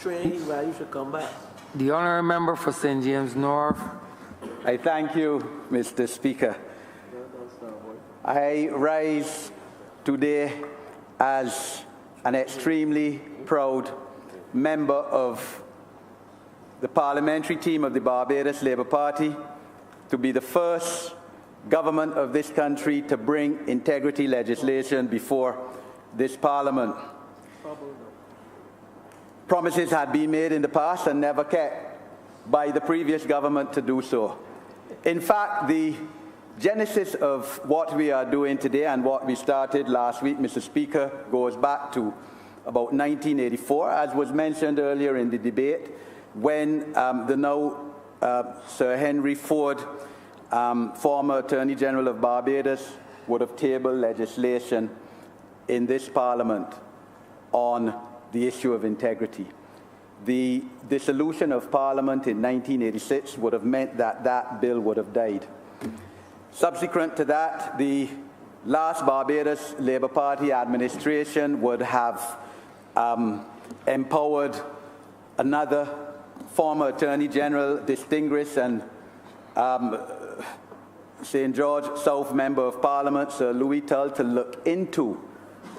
training, why you should come back. The honourable member for St. James North. I thank you, Mr. Speaker. I rise today as an extremely proud member of the parliamentary team of the Barbados Labour Party to be the first government of this country to bring integrity legislation before this parliament. Promises had been made in the past and never kept by the previous government to do so. In fact, the genesis of what we are doing today and what we started last week, Mr. Speaker, goes back to about 1984, as was mentioned earlier in the debate, when the now Sir Henry Ford, former Attorney General of Barbados, would have tabled legislation in this Parliament on the issue of integrity. The dissolution of Parliament in 1986 would have meant that that bill would have died. Subsequent to that, the last Barbados Labour Party administration would have empowered another former Attorney General, distinguished and St. George South Member of Parliament, Sir Louis Tull, to look into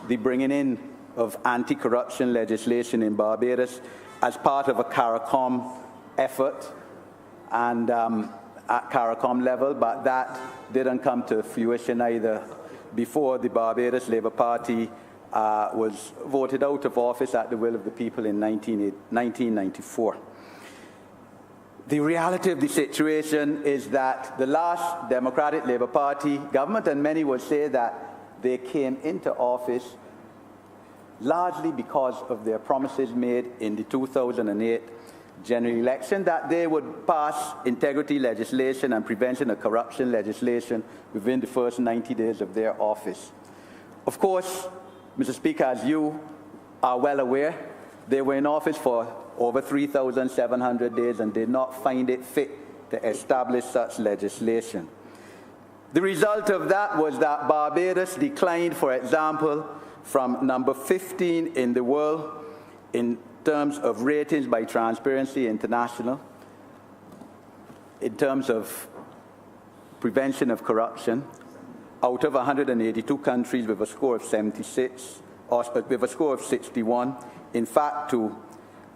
the bringing in of anti-corruption legislation in Barbados as part of a CARICOM effort and at CARICOM level, but that didn't come to fruition either before the Barbados Labour Party was voted out of office at the will of the people in 1994. The reality of the situation is that the last Democratic Labour Party government, and many would say that they came into office largely because of their promises made in the 2008 general election, that they would pass integrity legislation and prevention of corruption legislation within the first 90 days of their office. Of course, Mr. Speaker, as you are well aware, they were in office for over 3,700 days and did not find it fit to establish such legislation. The result of that was that Barbados declined, for example, from number 15 in the world in terms of ratings by Transparency International, in terms of prevention of corruption, out of 182 countries with a score of 76, or with a score of 61, in fact, to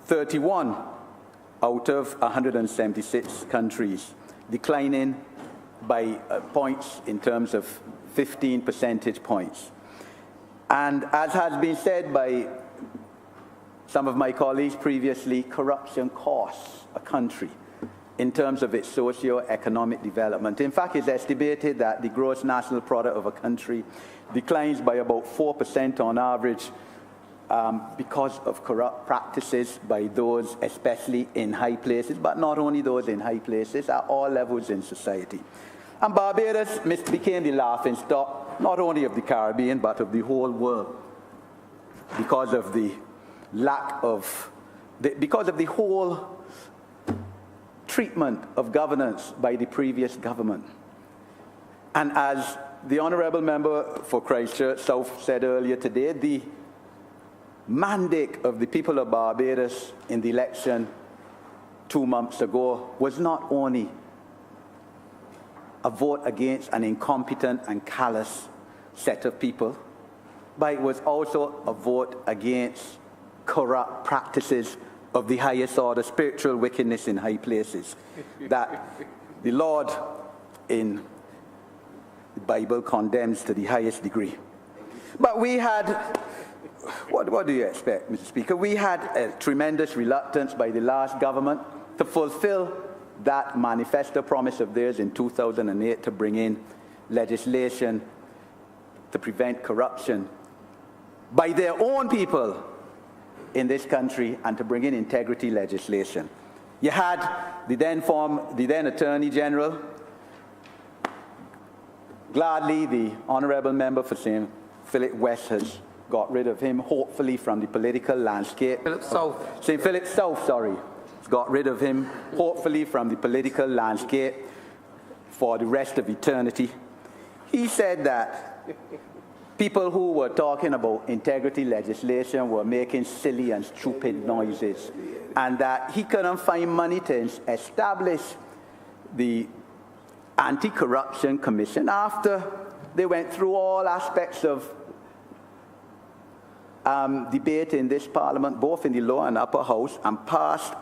31 out of 176 countries, declining by points in terms of 15 percentage points. And as has been said by some of my colleagues previously, corruption costs a country in terms of its socio-economic development. In fact, it's estimated that the gross national product of a country declines by about 4% on average because of corrupt practices by those, especially in high places, but not only those in high places, at all levels in society. And Barbados became the laughingstock, not only of the Caribbean, but of the whole world, because of the lack of, because of the whole treatment of governance by the previous government. And as the honourable member for Christchurch South said earlier today, the mandate of the people of Barbados in the election 2 months ago was not only a vote against an incompetent and callous set of people, but it was also a vote against corrupt practices of the highest order, spiritual wickedness in high places, that the Lord in the Bible condemns to the highest degree. But we had, what do you expect, Mr. Speaker? We had a tremendous reluctance by the last government to fulfill that manifesto promise of theirs in 2008 to bring in legislation to prevent corruption by their own people in this country and to bring in integrity legislation. You had the then Attorney General, gladly the honourable member for St. Philip West has got rid of him, hopefully from the political landscape. St. Philip South, sorry. Got rid of him, hopefully from the political landscape for the rest of eternity. He said that people who were talking about integrity legislation were making silly and stupid noises, and that he couldn't find money to establish the Anti-Corruption Commission after they went through all aspects of debate in this parliament, both in the lower and upper house, and passed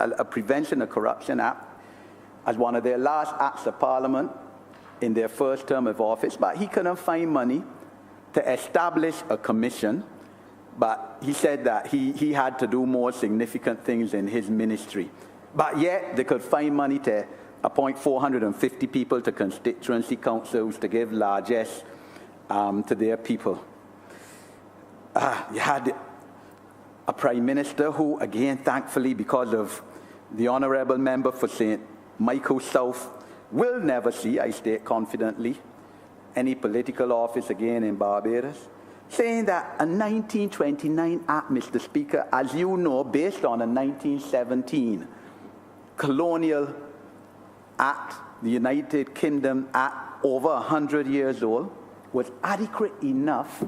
a Prevention of Corruption Act as one of their last acts of parliament in their first term of office. But he couldn't find money to establish a commission, but he said that he had to do more significant things in his ministry. But yet they could find money to appoint 450 people to constituency councils to give largesse to their people. You had a prime minister who, again, thankfully, because of the honourable member for St. Michael South, will never see, I state confidently, any political office again in Barbados, saying that a 1929 Act, Mr. Speaker, as you know, based on a 1917 colonial Act, the United Kingdom Act, over 100 years old, was adequate enough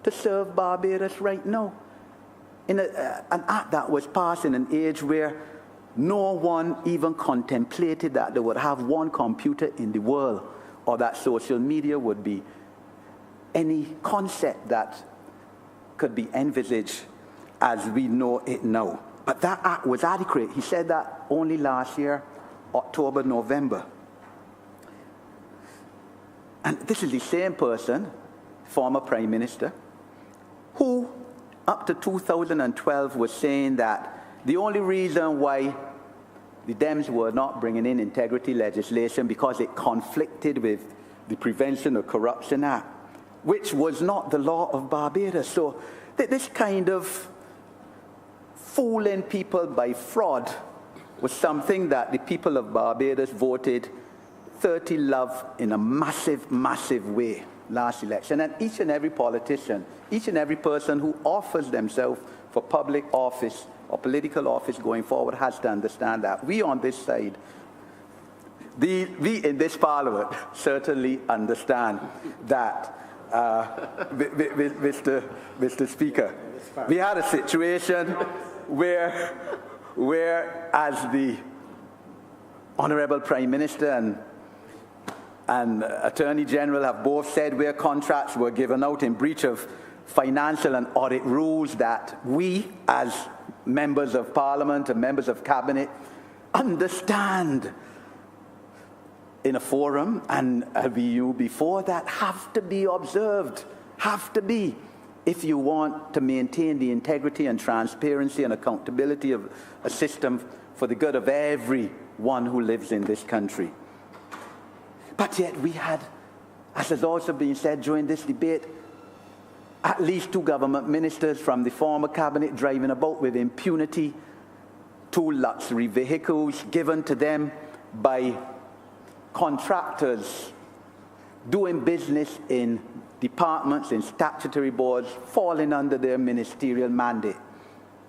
to serve Barbados right now. In an act that was passed in an age where no one even contemplated that they would have one computer in the world, or that social media would be any concept that could be envisaged as we know it now. But that act was adequate. He said that only last year, October, November. And this is the same person, former Prime Minister, who up to 2012 was saying that the only reason why the Dems were not bringing in integrity legislation because it conflicted with the Prevention of Corruption Act, which was not the law of Barbados. So this kind of fooling people by fraud was something that the people of Barbados voted 30 love in a massive, massive way last election. And each and every politician, each and every person who offers themselves for public office or political office going forward has to understand that. We on this side, we in this parliament certainly understand that, Mr. Speaker. We had a situation where as the Honourable Prime Minister and Attorney General have both said, where contracts were given out in breach of financial and audit rules, that we as members of Parliament and members of Cabinet understand in a forum and a VU before that have to be observed, have to be, if you want to maintain the integrity and transparency and accountability of a system for the good of everyone who lives in this country. But yet we had, as has also been said during this debate, at least 2 government ministers from the former cabinet driving about with impunity, 2 luxury vehicles given to them by contractors doing business in departments, in statutory boards, falling under their ministerial mandate.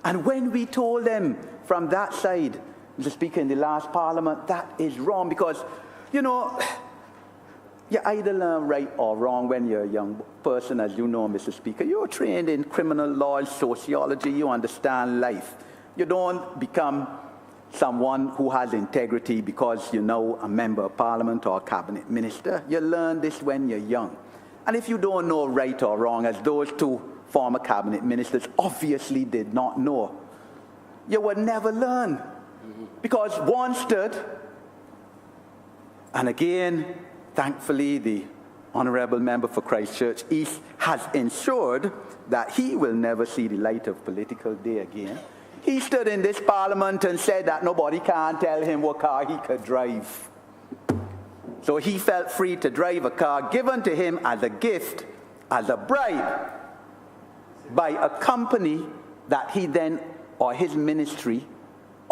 And when we told them from that side, Mr. Speaker, in the last parliament, that is wrong, because, you know, you either learn right or wrong when you're a young person, as you know, Mr. Speaker. You're trained in criminal law and sociology. You understand life. You don't become someone who has integrity because you're now a member of Parliament or a cabinet minister. You learn this when you're young. And if you don't know right or wrong, as those 2 former cabinet ministers obviously did not know, you would never learn. Because one stood, and again, thankfully, the Honourable Member for Christchurch East has ensured that he will never see the light of political day again. He stood in this parliament and said that nobody can tell him what car he could drive. So he felt free to drive a car given to him as a gift, as a bribe, by a company that he then, or his ministry,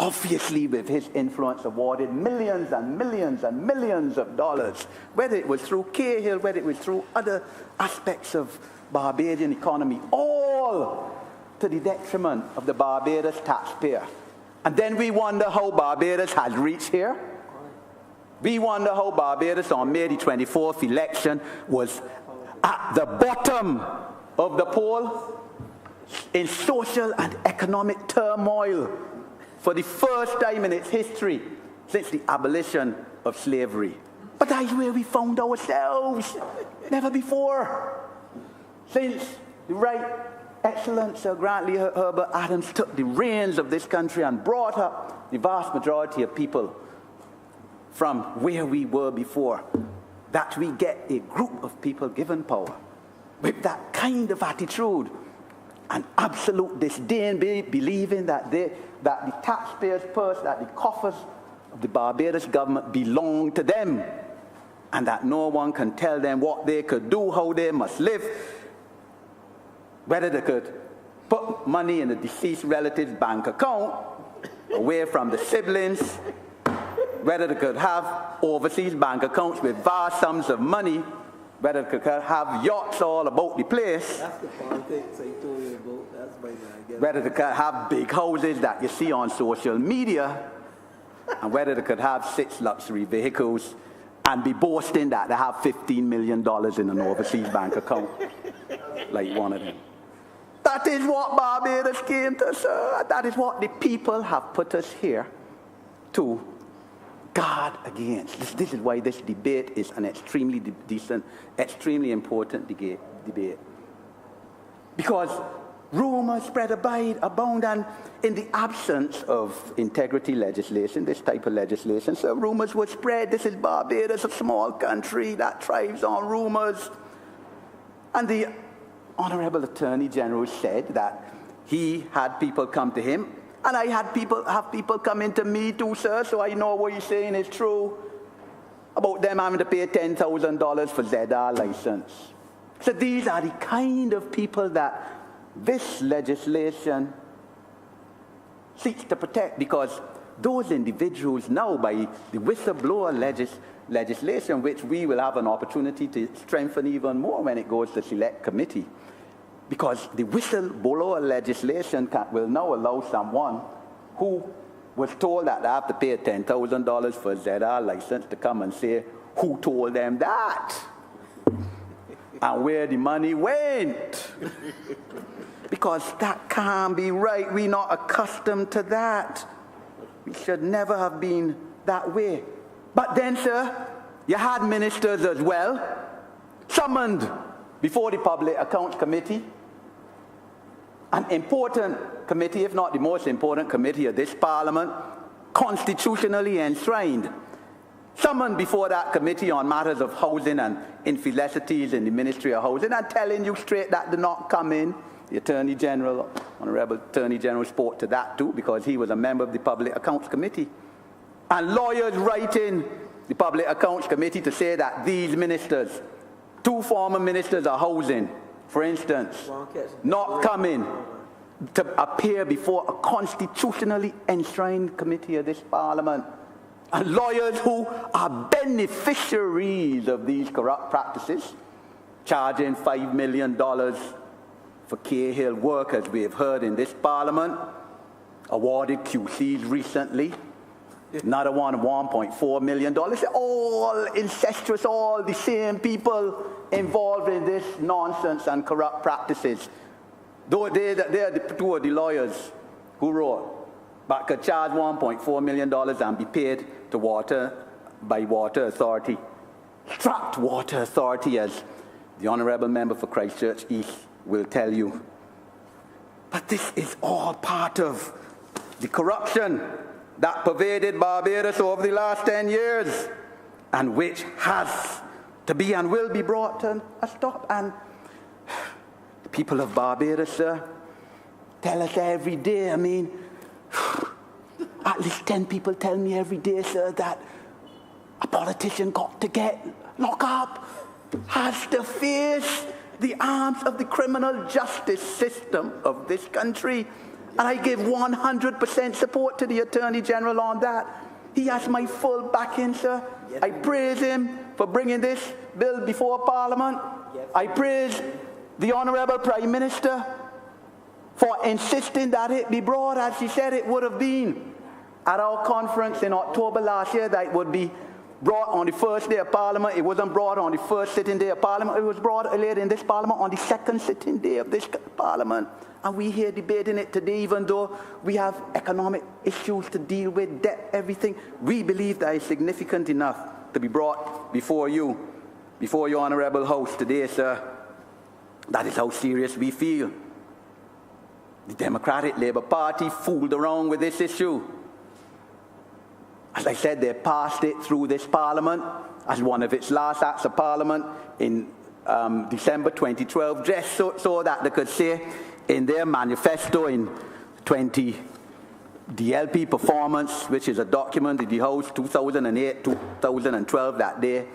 obviously with his influence, awarded millions and millions and millions of dollars, whether it was through Cahill, whether it was through other aspects of Barbadian economy, all to the detriment of the Barbados taxpayer. And then we wonder how Barbados has reached here. We wonder how Barbados on May the 24th election was at the bottom of the poll in social and economic turmoil for the first time in its history since the abolition of slavery. But that's where we found ourselves. Never before. Since the Right Excellent Sir Grantley Herbert Adams took the reins of this country and brought up the vast majority of people from where we were before, that we get a group of people given power with that kind of attitude and absolute disdain, believing that the taxpayers' purse, that the coffers of the Barbados government belong to them, and that no one can tell them what they could do, how they must live, whether they could put money in the deceased relative's bank account away from the siblings, whether they could have overseas bank accounts with vast sums of money, whether they could have yachts all about the place, That's the politics I told you about. That's by the whether they could have big houses that you see on social media, and whether they could have 6 luxury vehicles and be boasting that they have $15 million in an overseas bank account, like one of them. That is what Barbados came to, sir. That is what the people have put us here to guard against. This is why this debate is an extremely decent, extremely important debate. Because rumors spread abound, and in the absence of integrity legislation, this type of legislation, so rumors would spread. This is Barbados, a small country that thrives on rumors. And the Honorable Attorney General said that he had people come to him, and I have people come into me too, sir, so I know what you're saying is true about them having to pay $10,000 for ZR license. So these are the kind of people that this legislation seeks to protect, because those individuals now, by the whistleblower legislation, which we will have an opportunity to strengthen even more when it goes to select committee, because the whistleblower legislation will now allow someone who was told that they have to pay $10,000 for a ZR license to come and say who told them that and where the money went. Because that can't be right. We're not accustomed to that. We should never have been that way. But then, sir, you had ministers as well summoned before the Public Accounts Committee, an important committee, if not the most important committee of this Parliament, constitutionally enshrined, summoned before that committee on matters of housing and infelicities in the Ministry of Housing, and telling you straight that did not come in. The Attorney General, Honorable Attorney General, spoke to that too, because he was a member of the Public Accounts Committee. And lawyers writing the Public Accounts Committee to say that these ministers, 2 former ministers of housing, for instance, not coming to appear before a constitutionally enshrined committee of this Parliament. And lawyers who are beneficiaries of these corrupt practices, charging $5 million for Cahill work, as we have heard in this Parliament, awarded QCs recently, another one of $1.4 million. All incestuous, all the same people involved in this nonsense and corrupt practices. Though they are the 2 of the lawyers who wrote, but could charge $1.4 million and be paid to Water Authority. Strapped Water Authority, as the Honourable Member for Christchurch East will tell you. But this is all part of the corruption that pervaded Barbados over the last 10 years, and which has to be and will be brought to a stop. And the people of Barbados, sir, tell us every day, I mean, at least 10 people tell me every day, sir, that a politician got to get locked up, has to face the arms of the criminal justice system of this country. And I give 100% support to the Attorney General on that. He has my full backing, sir. Yes, I praise him for bringing this bill before Parliament. Yes. I praise the Honourable Prime Minister for insisting that it be brought, as she said it would have been at our conference in October last year, that it would be brought on the first day of Parliament. It wasn't brought on the first sitting day of Parliament. It was brought later in this Parliament on the second sitting day of this Parliament. And we here debating it today, even though we have economic issues to deal with, debt, everything. We believe that it's significant enough to be brought before you, before your honourable House today, sir. That is how serious we feel. The Democratic Labour Party fooled around with this issue. As I said, they passed it through this Parliament as one of its last acts of Parliament in December 2012, just so that they could say in their manifesto in the LP performance, which is a document in the House 2008, 2012, that they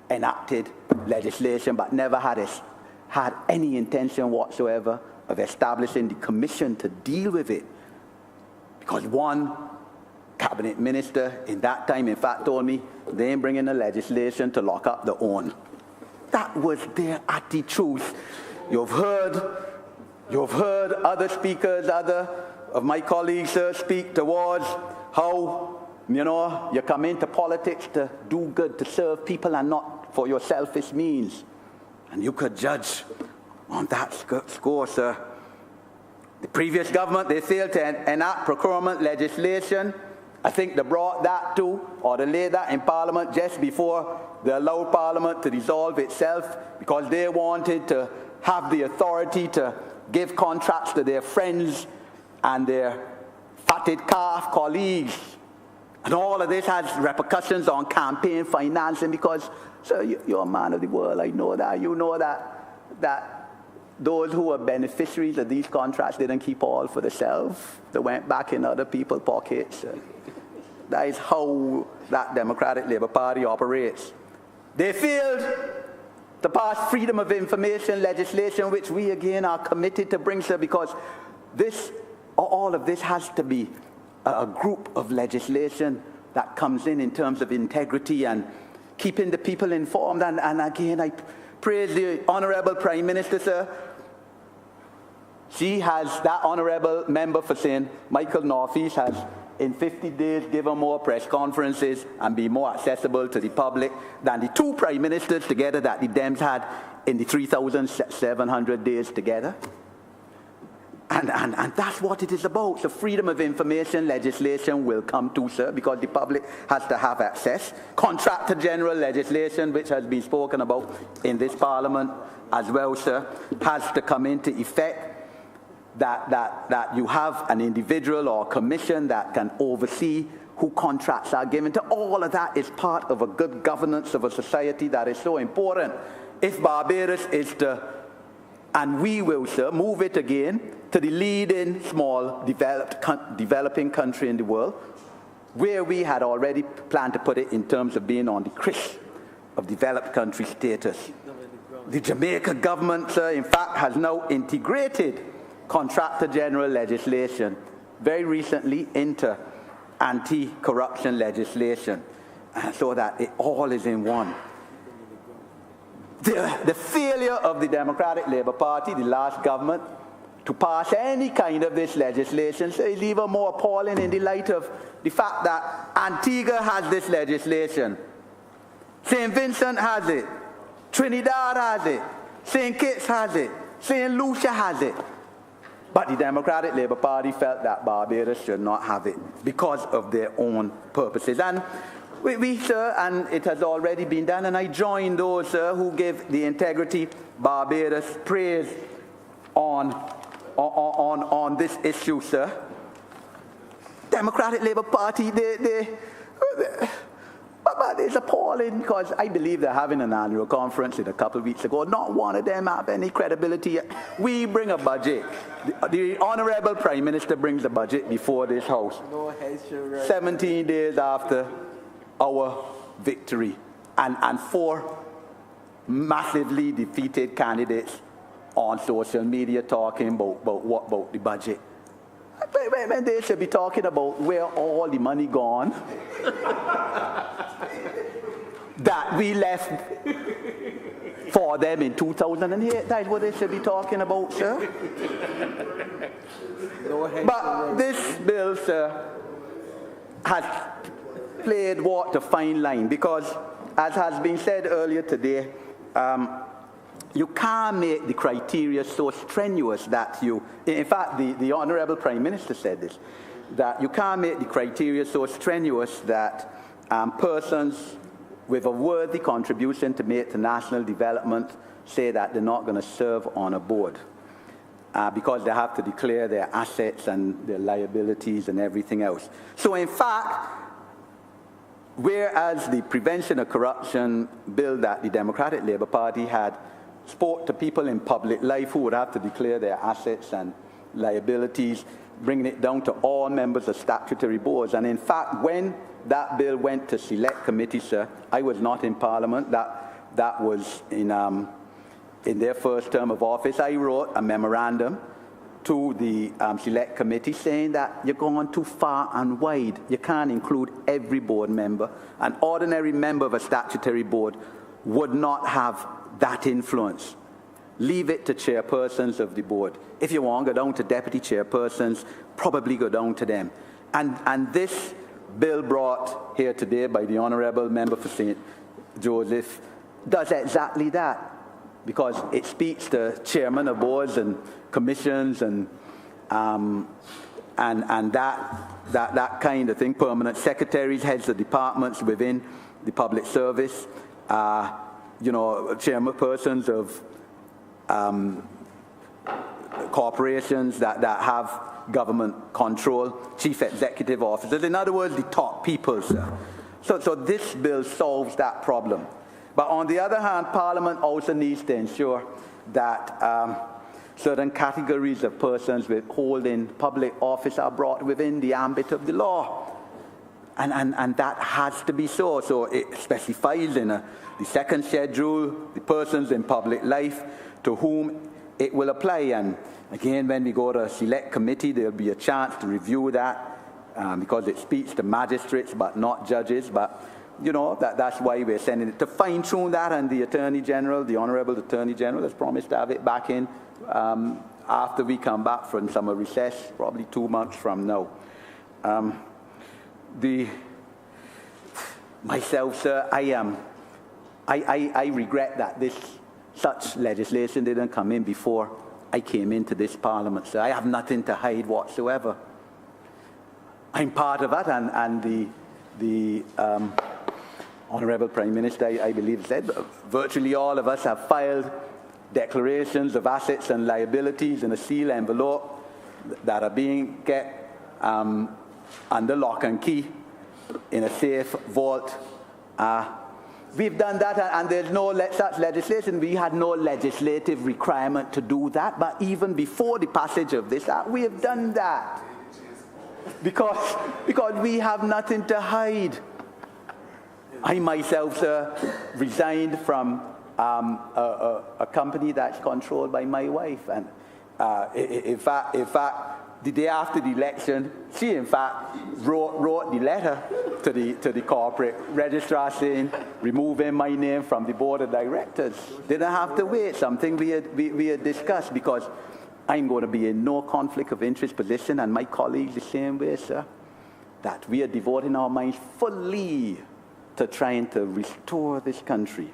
enacted legislation but never had any intention whatsoever of establishing the commission to deal with it. Because one cabinet minister in that time, in fact, told me they ain't bringing the legislation to lock up their own. That was their attitude. You've heard other speakers, other of my colleagues speak towards how, you come into politics to do good, to serve people and not for your selfish means. And you could judge on that score, sir. The previous government, they failed to enact procurement legislation. I think they brought that to, or they laid that in Parliament just before they allowed Parliament to dissolve itself, because they wanted to have the authority to give contracts to their friends and their fatted calf colleagues. And all of this has repercussions on campaign financing because, sir, you're a man of the world. I know that. You know that those who were beneficiaries of these contracts didn't keep all for themselves. They went back in other people's pockets. That is how that Democratic Labour Party operates. They failed to pass freedom of information legislation, which we again are committed to bring, sir, because all of this has to be a group of legislation that comes in terms of integrity and keeping the people informed. And again, I praise the Honourable Prime Minister, sir. She has, that honourable member for St. Michael Northeast has in 50 days given more press conferences and be more accessible to the public than the two prime ministers together that the Dems had in the 3,700 days together. And that's what it is about. So freedom of information legislation will come to, sir, because the public has to have access. Contractor general legislation, which has been spoken about in this Parliament as well, sir, has to come into effect. That you have an individual or commission that can oversee who contracts are given to. All of that is part of a good governance of a society that is so important. If Barbados is to, and we will, sir, move it again to the leading small developing country in the world, where we had already planned to put it in terms of being on the crisp of developed country status. The Jamaica government, sir, in fact, has now integrated contractor general legislation very recently into anti-corruption legislation, so that it all is in one. The failure of the Democratic Labour Party, the last government, to pass any kind of this legislation is even more appalling in the light of the fact that Antigua has this legislation, St. Vincent has it, Trinidad has it, St. Kitts has it, St. Lucia has it. But the Democratic Labour Party felt that Barbados should not have it because of their own purposes. And we, sir, and it has already been done, and I join those, sir, who give the Integrity Barbados praise on this issue, sir. Democratic Labour Party, but it's appalling because I believe they're having an annual conference a couple of weeks ago. Not one of them have any credibility. We bring a budget. The Honourable Prime Minister brings a budget before this House. 17 days after our victory. And 4 massively defeated candidates on social media talking about the budget. When they should be talking about where all the money gone that we left for them in 2008. That's what they should be talking about, sir. But this bill, sir, has walked a fine line because, as has been said earlier today, you can't make the criteria so strenuous that you, in fact, the Honorable Prime Minister said this, that you can't make the criteria so strenuous that persons with a worthy contribution to make to national development say that they're not going to serve on a board because they have to declare their assets and their liabilities and everything else. So in fact, whereas the Prevention of Corruption bill that the Democratic Labour Party had spoke to people in public life who would have to declare their assets and liabilities, bringing it down to all members of statutory boards. And in fact, when that bill went to select committee, sir, I was not in Parliament. That was in their first term of office. I wrote a memorandum to the select committee saying that you're going too far and wide. You can't include every board member. An ordinary member of a statutory board would not have that influence. Leave it to chairpersons of the board. If you want to go down to deputy chairpersons, probably go down to them. And this bill brought here today by the Honourable Member for St. Joseph does exactly that, because it speaks to chairmen of boards and commissions and that kind of thing, permanent secretaries, heads of departments within the public service, chairpersons of corporations that have government control, chief executive officers. In other words, the top people, sir. So this bill solves that problem. But on the other hand, Parliament also needs to ensure that certain categories of persons with holding public office are brought within the ambit of the law. And that has to be so. So it specifies in the second schedule the persons in public life to whom it will apply. And again, when we go to a select committee, there'll be a chance to review that because it speaks to magistrates but not judges. But, you know, that's why we're sending it to fine-tune that. And the Attorney General, the Honourable Attorney General, has promised to have it back in after we come back from summer recess, probably 2 months from now. Myself, sir, I regret that such legislation didn't come in before I came into this Parliament, sir. I have nothing to hide whatsoever. I'm part of it, and the Honourable Prime Minister, I believe, said virtually all of us have filed declarations of assets and liabilities in a sealed envelope that are being kept under lock and key in a safe vault. We've done that, and there's no such legislation. We had no legislative requirement to do that, but even before the passage of this act, we have done that because we have nothing to hide. I myself, sir, resigned from a company that's controlled by my wife, and in fact, the day after the election, she in fact wrote the letter to the corporate registrar saying, removing my name from the board of directors. Didn't have to wait, something we had discussed, because I'm going to be in no conflict of interest position, and my colleagues the same way, sir, that we are devoting our minds fully to trying to restore this country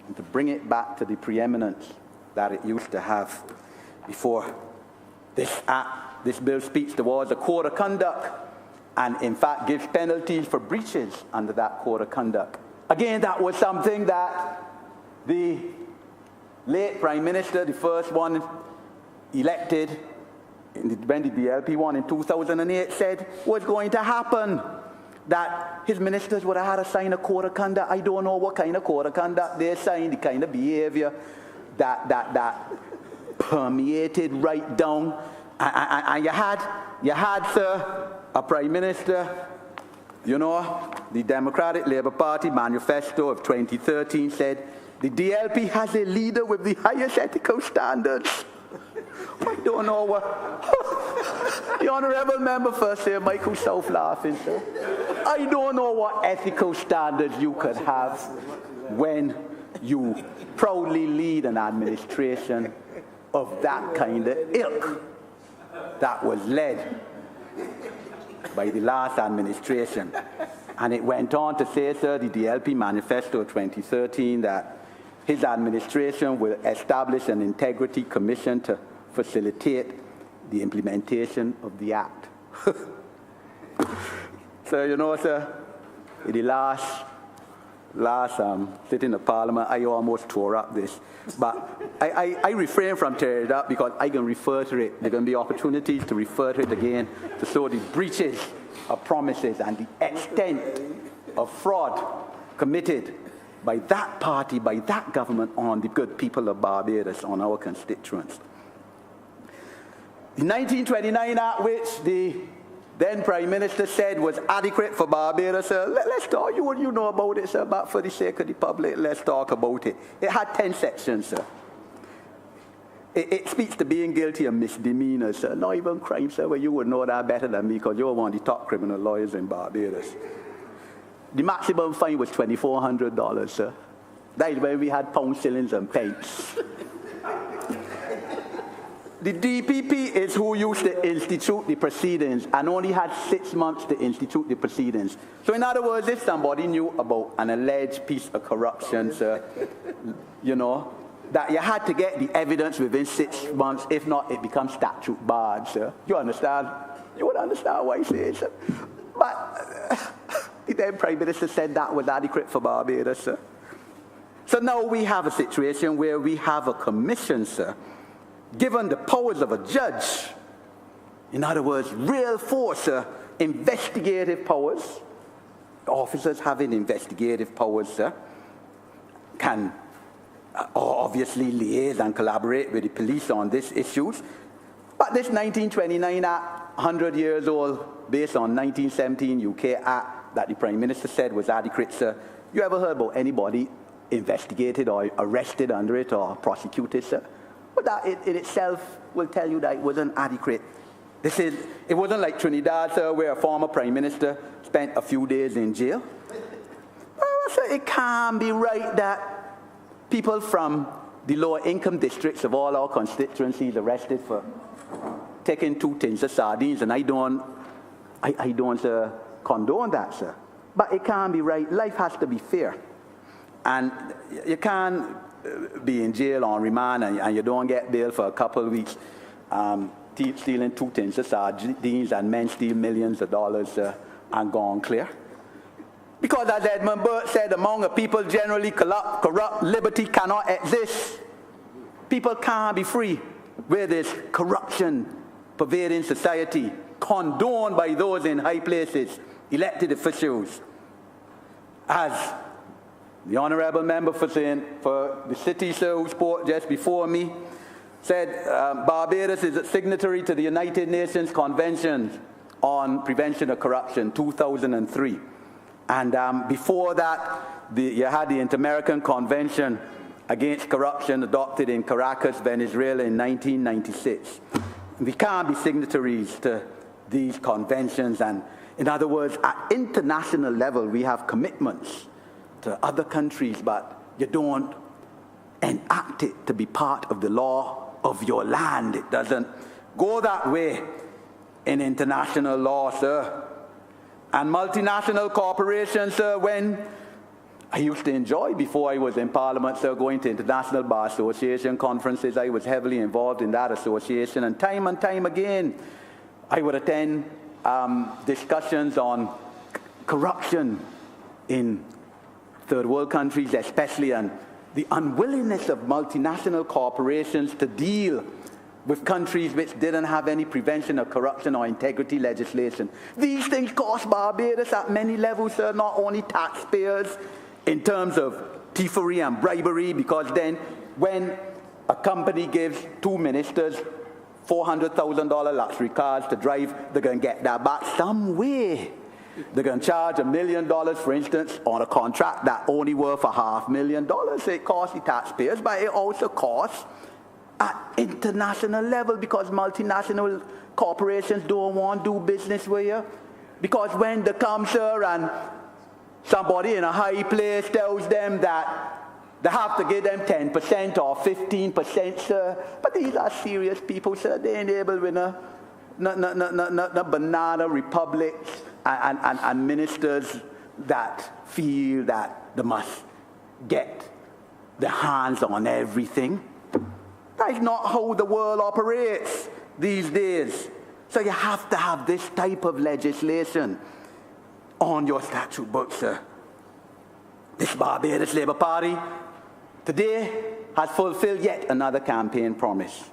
and to bring it back to the preeminence that it used to have before this act. This bill speaks towards a code of conduct and, in fact, gives penalties for breaches under that code of conduct. Again, that was something that the late Prime Minister, the first one elected when the DLP won in 2008, said was going to happen, that his ministers would have had to sign a code of conduct. I don't know what kind of code of conduct they signed, the kind of behavior that permeated right down. And you had, sir, a Prime Minister, you know, the Democratic Labour Party manifesto of 2013 said, the DLP has a leader with the highest ethical standards. I don't know what... The Honourable Member for Sir Michael South laughing, sir. I don't know what ethical standards you could have when you proudly lead an administration of that kind of ilk that was led by the last administration. And it went on to say, sir, the DLP Manifesto 2013, that his administration will establish an integrity commission to facilitate the implementation of the act. So, you know, sir, in the last sitting of Parliament, I almost tore up this. But I refrain from tearing it up because I can refer to it. There are going to be opportunities to refer to it again to show the breaches of promises and the extent of fraud committed by that party, by that government on the good people of Barbados, on our constituents. The 1929 Act, which the then Prime Minister said was adequate for Barbados, let's talk, you know about it, sir, but for the sake of the public, let's talk about it. It had 10 sections, sir. It speaks to being guilty of misdemeanors, sir, not even crime, sir, well, you would know that better than me because you're one of the top criminal lawyers in Barbados. The maximum fine was $2,400, sir. That is when we had pound, shillings, and pence. The DPP is who used to institute the proceedings and only had 6 months to institute the proceedings. So in other words, if somebody knew about an alleged piece of corruption, sir, you know, that you had to get the evidence within 6 months. If not, it becomes statute barred, sir. You understand? You would understand why I say it, sir. But the then Prime Minister said that was adequate for Barbados, sir. So now we have a situation where we have a commission, sir, given the powers of a judge. In other words, real force, investigative powers. Officers having investigative powers, sir, can obviously liaise and collaborate with the police on these issues. But this 1929 Act, 100 years old, based on 1917 UK Act that the Prime Minister said was adequate, sir. You ever heard about anybody investigated or arrested under it or prosecuted, sir? But that in itself will tell you that it wasn't adequate. It wasn't like Trinidad, sir, where a former Prime Minister spent a few days in jail. Well, sir, it can't be right that people from the lower income districts of all our constituencies arrested for taking 2 tins of sardines, and I don't condone that, sir. But it can't be right. Life has to be fair. And you can't be in jail on remand and you don't get bail for a couple of weeks, stealing 2 tins of sardines, and men steal millions of dollars and gone clear. Because as Edmund Burke said, among a people generally corrupt, liberty cannot exist. People can't be free where there's corruption pervading society, condoned by those in high places, elected officials. As the honourable member for the city, sir, who spoke just before me, said Barbados is a signatory to the United Nations Convention on Prevention of Corruption, 2003. And before that, you had the Inter-American Convention Against Corruption adopted in Caracas, Venezuela in 1996. We can't be signatories to these conventions. And in other words, at international level, we have commitments to other countries, but you don't enact it to be part of the law of your land. It doesn't go that way in international law, sir. And multinational corporations, sir, when I used to enjoy, before I was in Parliament, sir, going to International Bar Association conferences. I was heavily involved in that association, and time again, I would attend discussions on corruption in third world countries especially, and the unwillingness of multinational corporations to deal with countries which didn't have any prevention of corruption or integrity legislation. These things cost Barbados at many levels, sir, not only taxpayers in terms of thievery and bribery, because then when a company gives 2 ministers $400,000 luxury cars to drive, they're going to get that back some way. They're going to charge $1 million, for instance, on a contract that only worth $500,000. It costs the taxpayers, but it also costs at international level, because multinational corporations don't want to do business with you. Because when they come, sir, and somebody in a high place tells them that they have to give them 10% or 15%, sir, but these are serious people, sir. They ain't able with no banana republics and ministers that feel that they must get their hands on everything. That is not how the world operates these days. So you have to have this type of legislation on your statute book, sir. This Barbados Labour Party today has fulfilled yet another campaign promise.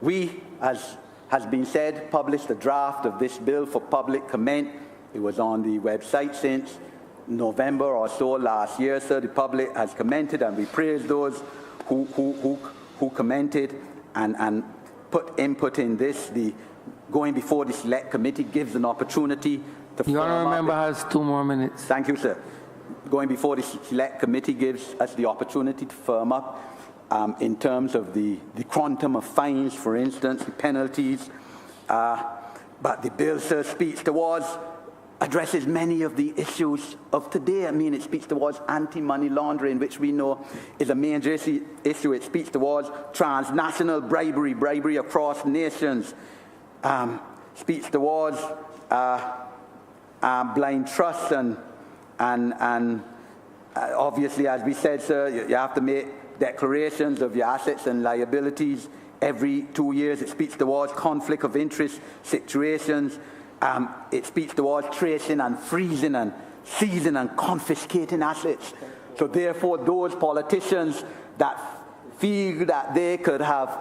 We, as has been said, published a draft of this bill for public comment. It was on the website since November or so last year, sir. The public has commented, and we praise those who commented and put input in this. The going before the select committee gives an opportunity to The honourable member has 2 more minutes. Thank you, sir. Going before the select committee gives us the opportunity to firm up in terms of the quantum of fines, for instance, the penalties. But the bill, sir, speaks towards, addresses many of the issues of today. I mean, it speaks towards anti-money laundering, which we know is a major issue. It speaks towards transnational bribery across nations. Speaks towards blind trust and obviously, as we said, sir, you have to make declarations of your assets and liabilities every 2 years. It speaks towards conflict of interest situations. It speaks towards tracing and freezing and seizing and confiscating assets. So therefore, those politicians that feel that they could have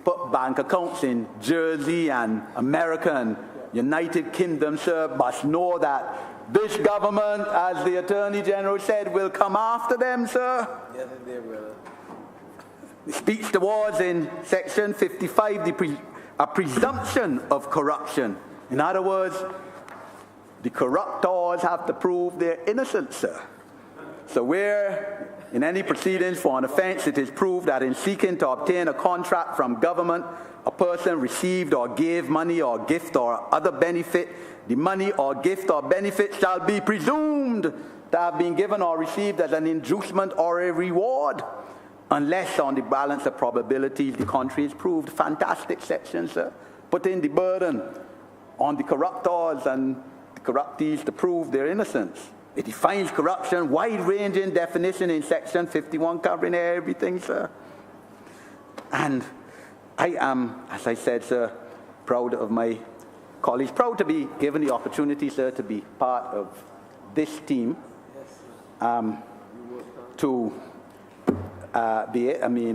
put bank accounts in Jersey and America and United Kingdom, sir, must know that this government, as the Attorney General said, will come after them, sir. Yes, they will. It speaks towards, in Section 55, a presumption of corruption. In other words, the corruptors have to prove their innocence, sir. So where, in any proceedings for an offence, it is proved that in seeking to obtain a contract from government, a person received or gave money or gift or other benefit, the money or gift or benefit shall be presumed to have been given or received as an inducement or a reward, unless on the balance of probabilities the contrary is proved. Fantastic section, sir. Putting the burden on the corruptors and the corruptees to prove their innocence. It defines corruption, wide-ranging definition in Section 51, covering everything, sir. And I am, as I said, sir, proud of my colleagues, proud to be given the opportunity, sir, to be part of this team. To be it. I mean,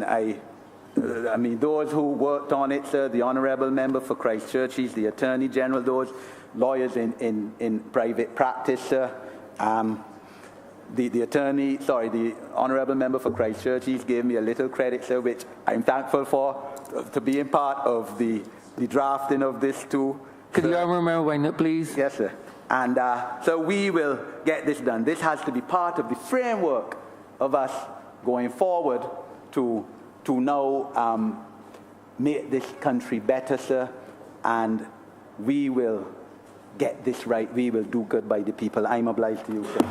those who worked on it, sir, the honourable member for Christchurch, the Attorney General, those lawyers in private practice, sir. The honourable member for Christchurch gave me a little credit, sir, which I'm thankful for, to being part of the drafting of this too. Could you remember when it, please? Yes, sir. And so we will get this done. This has to be part of the framework of us going forward to now make this country better, sir. And we will get this right. We will do good by the people. I'm obliged to you, sir.